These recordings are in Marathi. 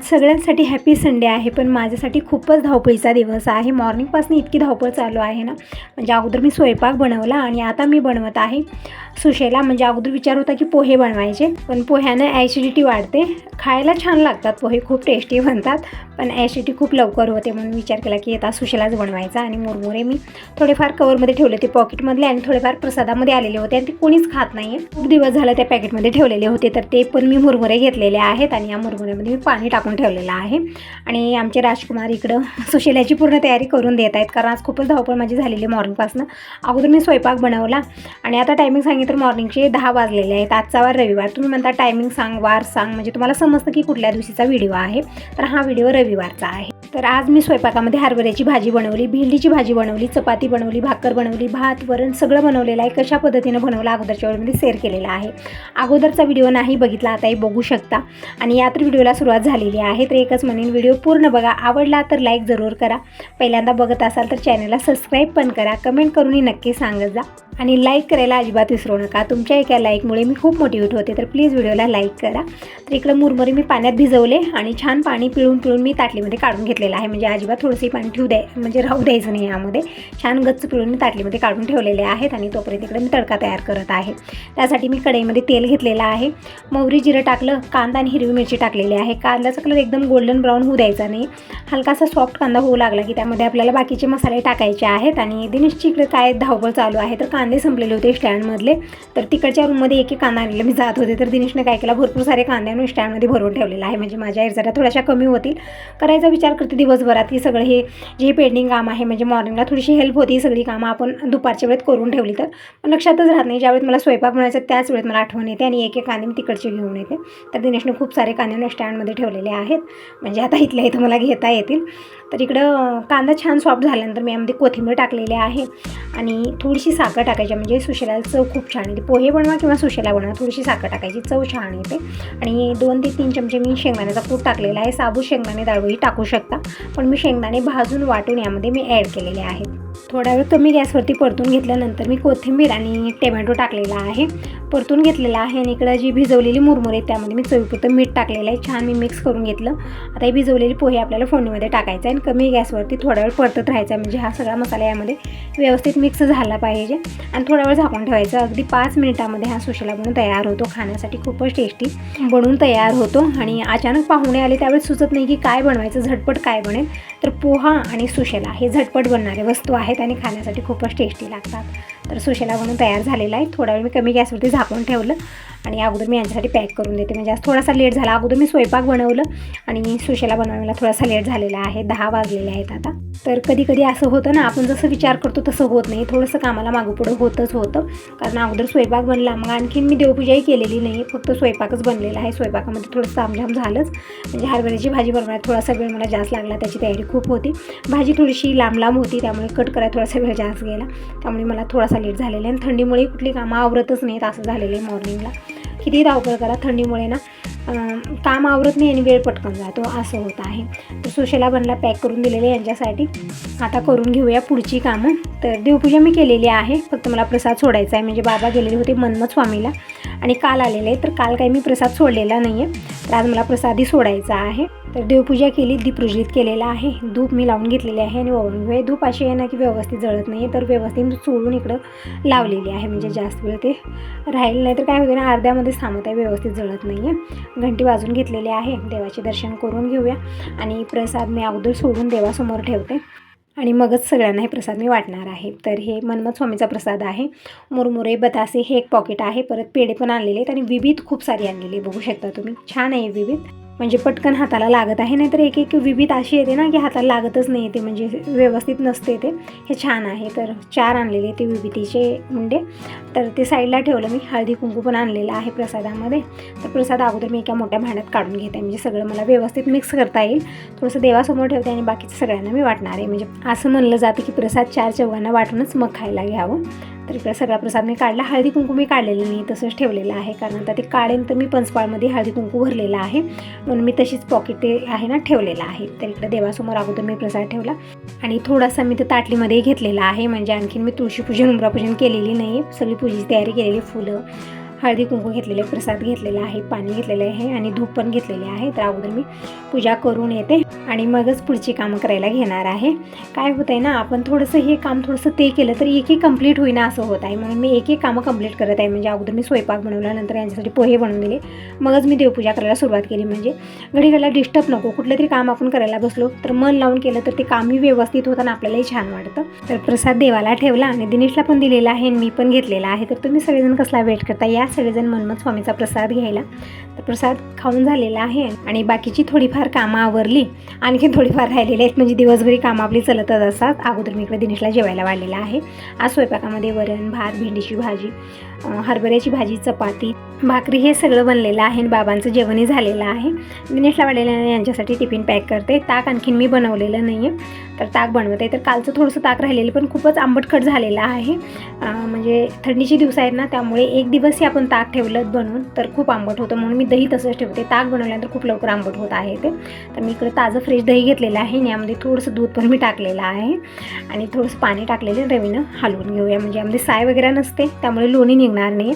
आज सगळ्यांसाठी हॅपी संडे आहे, पण माझ्यासाठी खूपच धावपळीचा दिवस आहे. मॉर्निंगपासून इतकी धावपळ चालू आहे ना, म्हणजे अगोदर मी स्वयंपाक बनवला आणि आता मी बनवत आहे सुशेला. म्हणजे अगोदर विचार होता की पोहे बनवायचे, पण पोह्यानं ॲसिडिटी वाढते. खायला छान लागतात पोहे, खूप टेस्टी बनतात, पण ॲसिडिटी खूप लवकर होते. म्हणून विचार केला की आता सुशेलाच बनवायचा. आणि मुरमुरे मी थोडेफार कवरमध्ये ठेवले, ते पॉकेटमधले, आणि थोडेफार प्रसादामध्ये आलेले होते आणि ते कोणीच खात नाही आहे. खूप दिवस झालं त्या पॅकेटमध्ये ठेवलेले होते, तर ते पण मी मुरमुरे घेतलेले आहेत आणि या मुरमुऱ्यामध्ये मी पाणी टाकून ठेवलेलं आहे. आणि आमचे राजकुमार इकडं सुशेलाची पूर्ण तयारी करून देत आहेत, कारण आज खूपच धावपळ माझी झालेली मॉर्निंगपासून. अगोदर मी स्वयंपाक बनवला आणि आता टायमिंग सांगितलं तर मॉर्निंगचे 10 वाजलेले आहेत. आजचा वार रविवार. तुम्ही म्हणता टायमिंग सांग, वार सांग, म्हणजे तुम्हाला समजतं की कुठल्या दिवशीचा व्हिडिओ आहे. तर हा व्हिडिओ रविवारचा आहे. तर आज मी स्वयंपाकामध्ये हरभऱ्याची भाजी बनवली, भेंडीची भाजी बनवली, चपाती बनवली, भाकर बनवली, भात वरण सगळं बनवलेलं आहे. कशा पद्धतीनं बनवलं अगोदरच्या वेळेमध्ये शेअर केलेला आहे. अगोदरचा व्हिडिओ नाही बघितला आताही बघू शकता. आणि या तर व्हिडिओला सुरुवात झालेली आहे. तर एकच म्हणेन, व्हिडिओ पूर्ण बघा. आवडला तर लाईक जरूर करा. पहिल्यांदा बघत असाल तर चॅनलला सबस्क्राईब पण करा. कमेंट करूनही नक्की सांगत जा आणि लाईक करायला अजिबात विसरू नका. तुमच्या एका लाईकमुळे मी खूप मोटिवेट होते, तर प्लीज व्हिडिओला लाईक करा. तर इकडं मुरमुरे मी पाण्यात भिजवले आणि छान पाणी पिळून मी ताटलीमध्ये काढून घेतलेलं आहे. म्हणजे अजिबात थोडंसं पाणी म्हणजे राहू द्यायचं नाही. यामध्ये छान गच्च पिळून मी ताटलीमध्ये काढून ठेवलेले आहेत. आणि तोपर्यंत इकडे मी तडका तयार करत आहे. त्यासाठी मी कढईमध्ये तेल घेतलेलं आहे, मोहरी जिरं टाकलं, कांदा आणि हिरवी मिरची टाकलेली आहे. कांद्याचा कलर एकदम गोल्डन ब्राऊन होऊ द्यायचा नाही. हलकासा सॉफ्ट कांदा होऊ लागला की त्यामध्ये आपल्याला बाकीचे मसाले टाकायचे आहेत. आणि दिनेशची इकडे काय धावपळ चालू आहे, तर कांदे संपलेले होते स्टँडमधले. तर तिकडच्या रूममध्ये एक कांदा आणलेला मी जात होते, तर दिनेशने काय केला, भरपूर सारे कांदे आणून स्टँडमध्ये भरवून ठेवलेला आहे. म्हणजे माझ्या जरा थोड्याशा कमी होतील. करायचा विचार करते दिवसभरात की सगळं हे जे पेंडिंग काम आहे, म्हणजे मॉर्निंगला थोडीशी हेल्प होती, सगळी कामं आपण दुपारच्या वेळेत करून ठेवली तर. पण लक्षातच राहत नाही. ज्यावेळेस मला स्वयंपाक बनायचा त्याच वेळेत मला आठवण येते आणि एक कांदे मी तिकडचे घेऊन येते. तर दिनेशने खूप सारे कांदे स्टँडमध्ये ठेवलेले आहेत, म्हणजे आता इथल्या इथं मला घेता येतील. तर इकडं कांदा छान सॉफ्ट झाल्यानंतर मी यामध्ये कोथिंबीर टाकलेली आहे आणि थोडीशी साखर टाकायची. म्हणजे सुशेला चव खूप छान येते. पोहे बनवा किंवा सुशेला बनवा, थोडीशी साखर टाकायची, चव छान येते. आणि 2 ते 3 चमचे मी शेंगदाण्याचा कूट टाकलेला आहे. साबूत शेंगदाणे डाळवही टाकू शकता, पण मी शेंगदाणे भाजून वाटून यामध्ये मी ॲड केलेले आहेत. थोडा वेळ कमी गॅसवरती परतून घेतल्यानंतर मी कोथिंबीर आणि टोमॅटो टाकलेला आहे, परतून घेतलेला आहे. आणि इकडं जी भिजवलेली मुरमुरे त्यामध्ये मी चवीपुरतं मीठ टाकलेलं आहे. छान मी मिक्स करून घेतलं. आता हे भिजवलेली पोहे आपल्याला फोडणीमध्ये टाकायचं आहे आणि कमी गॅसवरती थोडा वेळ परतत राहायचा, म्हणजे हा सगळा मसाला यामध्ये व्यवस्थित मिक्स झाला पाहिजे. आणि थोडा वेळ झाकून ठेवायचं. अगदी 5 मिनिटामध्ये हा सुशेला बनून तयार होतो. खाण्यासाठी खूपच टेस्टी बनून तयार होतो. आणि अचानक पाहुणे आले त्यावेळेस सुचत नाही की काय बनवायचं, झटपट काय बनेल. तर पोहा आणि सुशेला हे झटपट बनणारे वस्तू आहेत आणि खाण्यासाठी खूपच टेस्टी लागतात. तर सुशेला बनून तयार झालेला आहे. थोडा वेळ मी कमी गॅसवरती झाकून ठेवलं आणि अगोदर मी यांच्यासाठी पॅक करून देते. म्हणजे आज थोडासा लेट झाला. अगोदर मी स्वयंपाक बनवलं आणि सुशेला बनवायला थोडासा लेट झालेला आहे. 10 वाजलेले आहेत आता. तर कधी कधी असं होतं ना, आपण जसं विचार करतो तसं होत नाही. थोडंसं कामाला मागं पुढं होतच होतं. कारण अगोदर स्वयंपाक बनला, मग आणखीन मी देवपूजाही केलेली नाही, फक्त स्वयंपाकच बनलेला आहे. स्वयंपाकामध्ये थोडंसं तामझाम झालंच. म्हणजे हरभऱ्याची भाजी बनवायला थोडासा वेळ मला जास्त लागला, त्याची तयारी खूप होती. भाजी थोडीशी लांब होती, त्यामुळे कट करायला थोडासा वेळ जास्त गेला, त्यामुळे मला थोडासा लेट झालेला आहे. आणि थंडीमुळे कुठली कामं आवरतच नाहीत, असं झालेलं आहे. मॉर्निंगला किती धावपळ करा, थंडीमुळे ना काम आवरत नाही आणि वेळ पटकन जातो, असं होत आहे. तर सुशेला बनला, पॅक करून दिलेले यांच्यासाठी. आता करून घेऊया पुढची कामं. तर देवपूजा मी केलेली आहे, फक्त मला प्रसाद सोडायचा आहे. म्हणजे बाबा गेलेले होते मन्मथ स्वामीला आणि काल आलेले, तर काल काही मी प्रसाद सोडलेला नाही आहे, तर आज मला प्रसादही सोडायचा आहे. तर देवपूजा केली, दीप प्रज्वलित केलेला आहे, धूप मी लावून घेतलेले आहे आणि ओवून घेऊया. धूप अशी आहे ना की व्यवस्थित जळत नाही, तर व्यवस्थित चोळून इकडं लावलेली आहे, म्हणजे जास्त वेळ ते राहील नाही तर काय होते ना, अर्ध्यामध्येच थांबत आहे, व्यवस्थित जळत नाही आहे. घंटी वाजून घेतलेली आहे. देवाचे दर्शन करून घेऊया आणि प्रसाद मी अगोदर सोडून देवासमोर ठेवते आणि मगच सगळ्यांना हे प्रसाद मी वाटणार आहे. तर हे मन्मथ स्वामीचा प्रसाद आहे. मुरमुरे, बतासे हे एक पॉकेट आहे. परत पेढे पण आणलेले आहेत आणि विभीत खूप सारी आणलेली बघू शकता तुम्ही. छान आहे विभीत, म्हणजे पटकन हाताला लागत आहे. नाहीतर एक विभीत अशी येते ना की हाताला लागतच नाही, ते म्हणजे व्यवस्थित नसते ते. हे छान आहे. तर 4 आणलेले ते विभीतीचे उंडे. तर ते साईडला ठेवलं मी. हळदी कुंकू पण आणलेलं आहे प्रसादामध्ये. तर प्रसाद अगोदर मी एका मोठ्या भांड्यात काढून घेते, म्हणजे सगळं मला व्यवस्थित मिक्स करता येईल. थोडंसं देवासमोर ठेवते आणि बाकीचं सगळ्यांना मी वाटणार आहे. म्हणजे असं म्हणलं जातं की प्रसाद 4 चौघांना वाटूनच मग खायला घ्यावं. तर इकडे सगळा प्रसाद मी काढला. हळदी कुंकू मी काढलेलं नाही, तसंच ठेवलेलं आहे, कारण आता ते काढेन तर मी पंचपाळमध्ये हळदी कुंकू भरलेलं आहे, म्हणून मी तशीच पॉकेट ते आहे ना ठेवलेलं आहे. तर इकडे देवासमोर अगोदर मी प्रसाद ठेवला आणि थोडासा मी ते ताटलीमध्ये घेतलेला आहे. म्हणजे आणखीन मी तुळशीपूजन, उंबरापूजन केलेली नाही, सगळी पूजेची तयारी केलेली, फुलं हळदी कुंकू घेतलेले, प्रसाद घेतलेला आहे, पाणी घेतलेलं आहे आणि धूप पण घेतलेले आहे. तर अगोदर मी पूजा करून येते आणि मगच पुढची कामं करायला घेणार आहे. काय होतं आहे ना, आपण थोडंसं हे काम थोडंसं ते केलं तर एक कंप्लीट होईना असं होत आहे. म्हणून मी एक कामं कंप्लीट करत आहे. म्हणजे अगोदर मी स्वयंपाक बनवला, नंतर यांच्यासाठी पोहे बनवून दिले, मगच मी देवपूजा करायला सुरुवात केली. म्हणजे घडीला डिस्टर्ब नको, कुठलं तरी काम आपण करायला बसलो तर मन लावून केलं तर ते कामही व्यवस्थित होतं आणि आपल्यालाही छान वाटतं. तर प्रसाद देवाला ठेवला आणि दिनेशला पण दिलेला आहे आणि मी पण घेतलेला आहे. तर तुम्ही सगळेजण कसला वेट करता, या सगळेजण मनमत स्वामीचा प्रसाद घ्यायला. तर प्रसाद खाऊन झालेला आहे आणि बाकीची थोडीफार कामं आवरली, आणखी थोडीफार राहिलेली आहेत. म्हणजे दिवसभरी कामं आपली चलतच असतात. अगोदर मी इकडे दिनेशला जेवायला वाढलेला आहे. आज स्वयंपाकामध्ये वरण भात, भेंडीची भाजी, हरभऱ्याची भाजी, चपाती, भाकरी हे सगळं बनलेलं आहे आणि बाबांचं जेवणही झालेलं आहे. दिनेशला वाढलेलं आहे, यांच्यासाठी टिफिन पॅक करते. ताक आणखीन मी बनवलेलं नाही आहे, तर ताक बनवते. तर कालचं थोडंसं ताक राहिलेलं पण खूपच आंबटखट झालेलं आहे. म्हणजे थंडीचे दिवस आहेत ना, त्यामुळे एक दिवसही आपण ताक ठेवलं बनवून तर खूप आंबट होतं. म्हणून मी दही तसंच ठेवते. ताक बनवल्यानंतर खूप लवकर आंबट होत आहे ते. तर मी इकडे ताजं फ्रेश दही घेतलेलं आहे आणि यामध्ये थोडंसं दूध पण मी टाकलेलं आहे आणि थोडंसं पाणी टाकलेलं रवीनं हलवून घेऊया. म्हणजे यामध्ये साय वगैरे नसते, त्यामुळे लोणी निघणार नाही.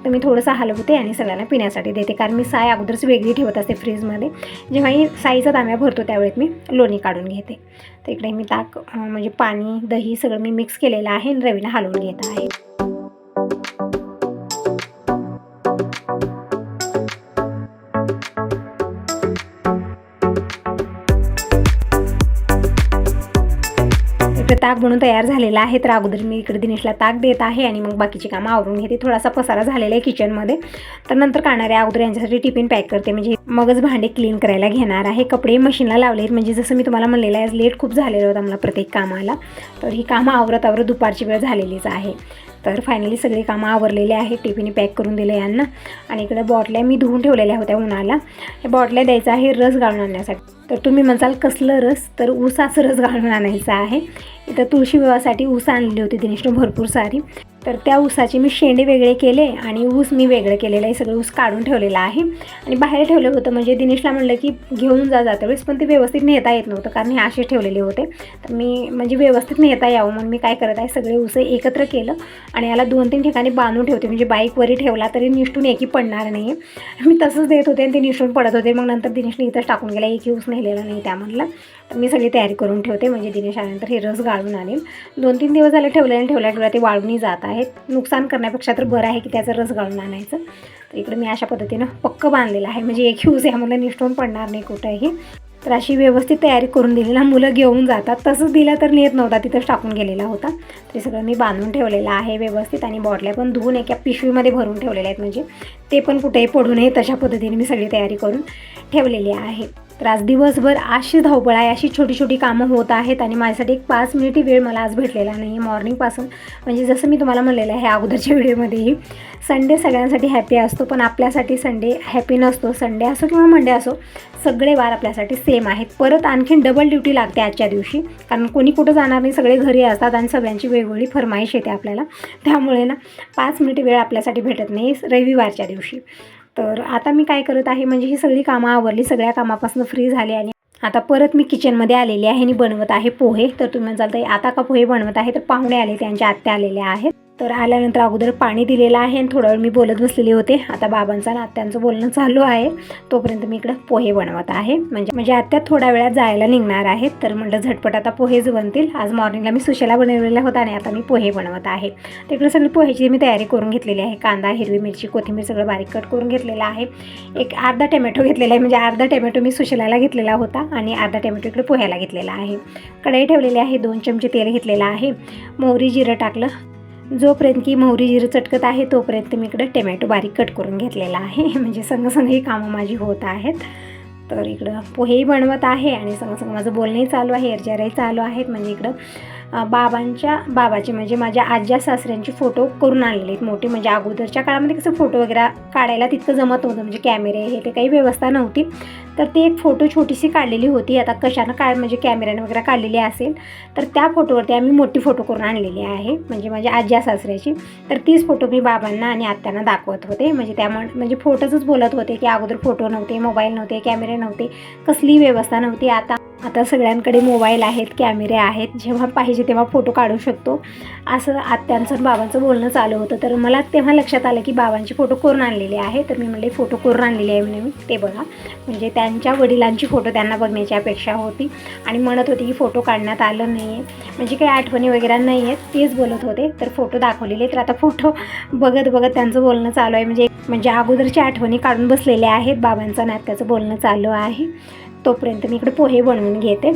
तर मी थोडंसं हलवते आणि सगळ्यांना पिण्यासाठी देते, कारण मी साय अगोदरच वेगळी ठेवत असते फ्रीजमध्ये. जेव्हाही साईचा तांब्या भरतो त्यावेळेस मी लोणी काढून घेते. तर इकडे मी ताक म्हणजे पाणी, दही सगळं मी मिक्स केलेलं आहे आणि रवीनं हलवून घेत आहे. ताक बनवून तयार झालेला आहे. तर अगोदर मी इकडे दिनेशला ताक देत आहे आणि मग बाकीची कामं आवरून घेते. थोडासा पसारा झालेला आहे किचनमध्ये, तर नंतर काढणार आहे. अगोदर यांच्यासाठी टिफिन पॅक करते, म्हणजे मगच भांडे क्लीन करायला घेणार आहे. कपडे मशीनला लावले आहेत, म्हणजे जसं मी तुम्हाला म्हणलेलं आहे लेट खूप झालेलं होतं मला प्रत्येक कामाला. तर ही कामं आवरत दुपारची वेळ झालेलीच आहे. तर फायनली सगळी कामं आवरलेली आहे. टिफिन पॅक करून दिलं यांना आणि इकडे बॉटल्या मी धुवून ठेवलेल्या होत्या उन्हाला. हे बॉटल्या द्यायचा आहे रस गाळून आणण्यासाठी. तर तुम्ही म्हणाल कसलं रस, तर ऊसाचं रस गाळून आणायचा आहे. इथं तुळशी विवाहासाठी ऊस आणली होती दिनेशने भरपूर सारी. तर त्या ऊसाचे मी शेंडे वेगळे केले आणि ऊस मी वेगळं केलेलं आहे. सगळं ऊस काढून ठेवलेला आहे आणि बाहेर ठेवलं होतं. म्हणजे दिनेशला म्हणलं की घेऊन जाते वेळेस, पण ते व्यवस्थित नेता येत नव्हतं, कारण हे असे ठेवलेले होते. तर मी म्हणजे व्यवस्थित नेता यावं म्हणून मी काय करत आहे, सगळे ऊस एकत्र केलं आणि याला 2-3 ठिकाणी बांधून ठेवते. म्हणजे बाईकवरही ठेवला तरी निष्ठून एकही पडणार नाही. मी तसंच देत होते आणि ते निष्ठून पडत होते. मग नंतर दिनेशने इथंच टाकून गेला, एकही ऊस नेलेला नाही त्यामधला. तर मी सगळी तयारी करून ठेवते, म्हणजे दिनेश आल्यानंतर हे रस गाळून आणेल. 2-3 दिवस झाले ठेवल्या ते वाळूनही जात आहेत. नुकसान करण्यापेक्षा तर बरं आहे की त्याचं रस गाळून आणायचं. तर इकडे मी अशा पद्धतीनं पक्क बांधलेलं आहे, म्हणजे एक यूज यामध्ये निष्ठून पडणार नाही कुठंही. तर अशी व्यवस्थित तयारी करून दिली ना, मुलं घेऊन जातात. तसंच दिलं तर नेत नव्हता, तिथंच टाकून गेलेला होता. ते सगळं मी बांधून ठेवलेलं आहे व्यवस्थित आणि बॉटल्या पण धुवून एका पिशवीमध्ये भरून ठेवलेल्या आहेत, म्हणजे ते पण कुठेही पडू नये तशा पद्धतीने मी सगळी तयारी करून ठेवलेली आहे. तर आज दिवसभर अशी धावपळ आहे, अशी छोटी छोटी कामं होत आहेत आणि माझ्यासाठी एक 5 मिनिटही वेळ मला आज भेटलेला नाही मॉर्निंगपासून. म्हणजे जसं मी तुम्हाला म्हणलेलं आहे अगोदरच्या व्हिडिओमध्येही, संडे सगळ्यांसाठी हॅपी असतो, पण आपल्यासाठी संडे हॅपी नसतो. संडे असो किंवा मंडे असो, सगळे वार आपल्यासाठी सेम आहेत. परत आणखीन डबल ड्युटी लागते आजच्या दिवशी, कारण कोणी कुठं जाणार नाही, सगळे घरी असतात आणि सगळ्यांची वेगवेगळी फरमाईश येते आपल्याला. त्यामुळे ना 5 मिनिट वेळ आपल्यासाठी भेटत नाही रविवारच्या दिवशी. तर आता मी काय करत आहे, म्हणजे ही सगळी कामं आवरली, सगळ्या कामापासून फ्री झाली आणि आता परत मी किचनमध्ये आलेली आहे आणि बनवत आहे पोहे. तर तुम्ही म्हणाल आता का पोहे बनवत आहे, तर पाहुणे आले, त्यांच्या आत्या आलेल्या आहेत. तर आल्यानंतर अगोदर पाणी दिलेलं आहे आणि थोडा वेळ मी बोलत बसलेले होते. आता बाबांचं आणि आत्यांचं बोलणं चालू आहे, तोपर्यंत मी इकडं पोहे बनवत आहे. म्हणजे आत्या थोड्या वेळात जायला निघणार आहेत. तर म्हटलं झटपट आता पोहेच बनतील. आज मॉर्निंगला मी सुशेला बनवलेला होता आणि आता मी पोहे बनवत आहे. तिकडे सगळी पोहेची मी तयारी करून घेतलेली आहे. कांदा, हिरवी मिरची, कोथिंबीर सगळं बारीक कट करून घेतलेलं आहे. एक अर्धा टमॅटो घेतलेला आहे, म्हणजे अर्धा टमॅटो मी सुशेलाला घेतलेला होता आणि अर्धा टमॅटो इकडे पोह्याला घेतलेला आहे. कढई ठेवलेली आहे, 2 चमचे तेल घेतलेलं आहे, मोहरी जिरं टाकलं. जोपर्यंत की मोहरी जिरं चटकत आहे तोपर्यंत मी इकडं टमॅटो बारीक कट करून घेतलेला आहे. म्हणजे संग ही कामं माझी होत आहेत. तर इकडं पोहेही बनवत आहे आणि संग माझं बोलणंही चालू आहे, एरजरही चालू आहेत. म्हणजे इकडं बाबाचे म्हणजे माझ्या आज्या सासऱ्यांचे फोटो करून आणलेले आहेत मोठे. म्हणजे अगोदरच्या काळामध्ये कसं फोटो वगैरे काढायला तितकं जमत नव्हतं, म्हणजे कॅमेरे हे ते काही व्यवस्था नव्हती. तर ते एक फोटो छोटीशी काढलेली होती. आता कशानं म्हणजे कॅमेऱ्याने वगैरे काढलेली असेल तर त्या फोटोवरती आम्ही मोठी फोटो करून आणलेली आहे, म्हणजे माझ्या आज्या सासऱ्याची. तर तीच फोटो मी बाबांना आणि आत्यांना दाखवत होते. म्हणजे त्यामुळे म्हणजे फोटोचंच बोलत होते की अगोदर फोटो नव्हते, मोबाईल नव्हते, कॅमेरे नव्हते, कसलीही व्यवस्था नव्हती. आता आता सगळ्यांकडे मोबाईल आहेत, कॅमेरे आहेत, जेव्हा पाहिजे तेव्हा फोटो काढू शकतो असं आत्यांचं आणि बाबांचं बोलणं चालू होतं. तर मला तेव्हा लक्षात आलं की बाबांची फोटो करून आणलेली आहे. तर मी म्हणले फोटो करून आणलेली आहे म्हणे मी, ते बघा. म्हणजे त्यांच्या वडिलांची फोटो त्यांना बघण्याची अपेक्षा होती आणि म्हणत होती की फोटो काढण्यात आलं नाही आहे, म्हणजे काही आठवणी वगैरे नाही आहेत, तेच बोलत होते. तर फोटो दाखवलेले. तर आता फोटो बघत बघत त्यांचं बोलणं चालू आहे. म्हणजे अगोदरच्या आठवणी काढून बसलेले आहेत. बाबांचं आणि आत्याचं बोलणं चालू आहे. तोपर्यंत मी इकडे पोहे बनवून घेते.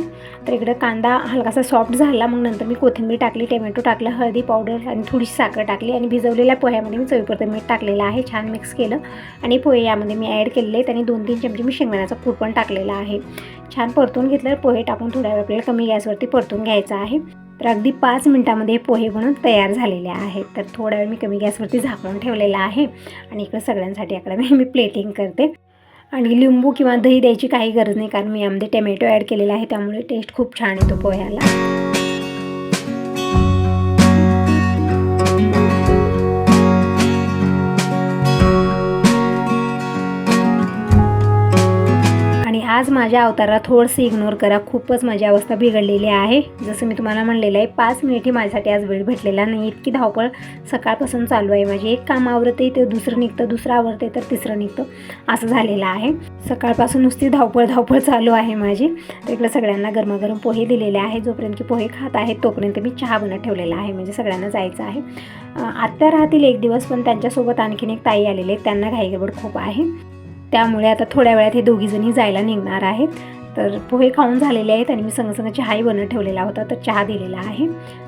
तर इकडं कांदा हलकासा सॉफ्ट झाला, मग नंतर मी कोथिंबीर टाकली, टोमॅटो टाकलं, हळदी पावडर आणि थोडीशी साखर टाकली आणि भिजवलेल्या पोह्यामध्ये मी चवीपुरतं मीठ टाकलेलं आहे. छान मिक्स केलं आणि पोहे यामध्ये मी ॲड केलेले आहेत आणि 2-3 चमचे मी शेंगदाण्याचा कूट पण टाकलेला आहे. छान परतून घेतलं. पोहे टाकून थोड्या वेळ आपल्याला कमी गॅसवरती परतून घ्यायचं आहे. तर अगदी 5 मिनिटामध्ये पोहे बनवून तयार झालेले आहेत. तर थोड्या वेळ मी कमी गॅसवरती झाकून ठेवलेला आहे आणि इकडं सगळ्यांसाठी इकडे मी प्लेटिंग करते. आणि लिंबू किंवा दही द्यायची काही गरज नाही, कारण मी यामध्ये टोमॅटो ॲड केलेला आहे, त्यामुळे टेस्ट खूप छान येतो पोह्याला. आज माझ्या अवताराला थोडंसं इग्नोर करा, खूपच माझी अवस्था बिघडलेली आहे. जसं मी तुम्हाला म्हणलेलं आहे 5 मिनिटही माझ्यासाठी आज वेळ भेटलेला नाही. इतकी धावपळ सकाळपासून चालू आहे माझी. एक काम आवरते ते दुसरं निघतं, दुसरं आवरते तर तिसरं निघतं, असं झालेलं आहे. सकाळपासून नुसती धावपळ चालू आहे माझी. तर इकडे सगळ्यांना गरमागरम पोहे दिलेले आहे. जोपर्यंत की पोहे खात आहेत तोपर्यंत मी चहा बनवत ठेवलेला आहे, म्हणजे सगळ्यांना जायचं आहे. आत्या राहतील एक दिवस, पण त्यांच्यासोबत आणखीन एक ताई आलेले आहेत, त्यांना घाईगडबड खूप आहे, त्यामुळे आता थोड्या वेळात हे दोघीजणी जायला निघणार आहेत. तर पोहे खाऊन झालेले आहेत आणि मी संग चहाही बनवून ठेवलेला होता, तर चहा दिलेला आहे.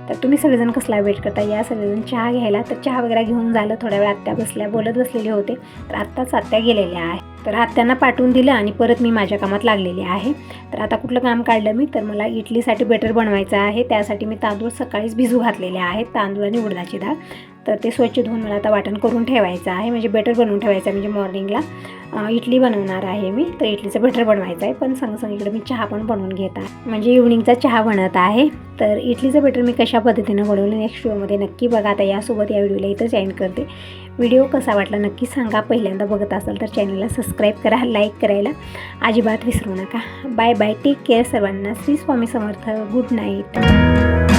तर तुम्ही सगळेजण कसला वेट करता, या सगळेजण चहा घ्यायला. तर चहा वगैरे घेऊन झालं, थोड्या वेळ आत्या बसल्या बोलत बसलेले होते. तर आत्ताच आत्या गेलेल्या आहे. तर आत्यांना पाठवून दिलं आणि परत मी माझ्या कामात लागलेली आहे. तर आता कुठलं काम काढलं मी, तर मला इडलीसाठी बेटर बनवायचं आहे. त्यासाठी मी तांदूळ सकाळीच भिजू घातलेले आहेत, तांदूळ आणि उडदाची डाळ. तर ते स्वच्छ धुवून मला आता वाटण करून ठेवायचं आहे, म्हणजे बेटर बनवून ठेवायचं आहे. म्हणजे मॉर्निंगला इडली बनवणार आहे मी, तर इडलीचं बेटर बनवायचं आहे. पण संग इकडे मी चहा पण बनवून घेत आहे, म्हणजे इव्हनिंगचा चहा बनवत आहे. तर इडलीचं बेटर मी कशा पद्धतीनं बनवलं नेक्स्ट व्हिडिओमध्ये नक्की बघा. आता यासोबत या व्हिडिओला इथंच एंड करते. व्हिडिओ कसा वाटला नक्की सांगा. पहिल्यांदा बघत असाल तर चॅनलला सबस्क्राईब करा, लाईक करायला अजिबात विसरू नका. बाय बाय, टेक केअर सर्वांना. श्री स्वामी समर्थ. Good night.